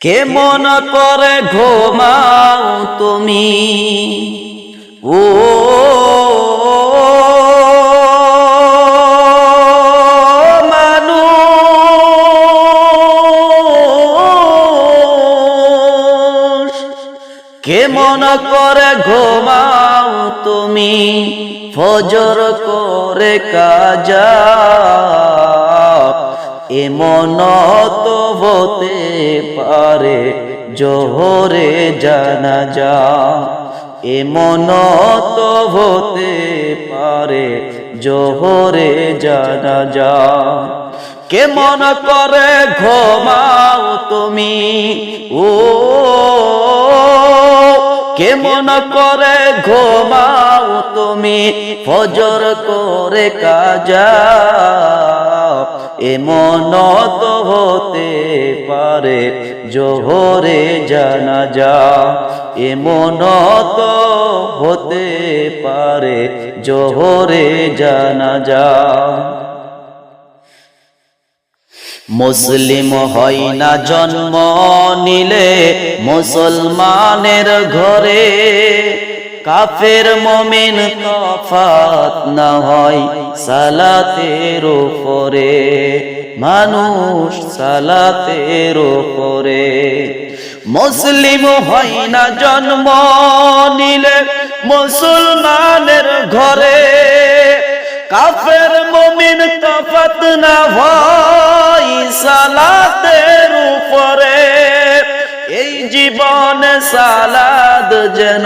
কেমন করে ঘুমাও তুমি ও মানুষ, কেমন করে ঘুমাও তুমি ফজর করে কাজা, এমন তো হতে পারে জোহরে জানাজা, এমন তো হতে পারে জোহরে জানাজা। কেমন করে ঘুমাও তুমি ও কেমন করে ঘুমাও তুমি ফজর করে কাজা, এমন তো হতে পারে জোহরে জানাজা, এমন তো হতে পারে জোহরে জানাজা। মুসলিম হয় না জন্ম নিলে মুসলমানের ঘরে, কাফের মুমিন তফাত না হয় সালাতের উপরে, মানুষ সালাতের উপরে। মুসলিম হয় না জন্ম নিলে মুসলমানের ঘরে, কাফের মুমিন তফাত না হয় সালাতের উপরে। এই জীবনে সালাদ যেন,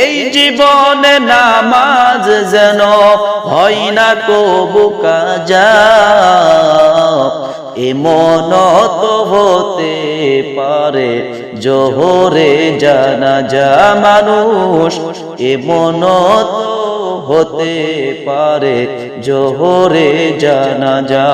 এই জীবনে নামাজ যেন হয় না কবু কাজা, এমন তো হতে পারে জোহরে জানাজা, মানুষ এমন তো হতে পারে জোহরে জানাজা।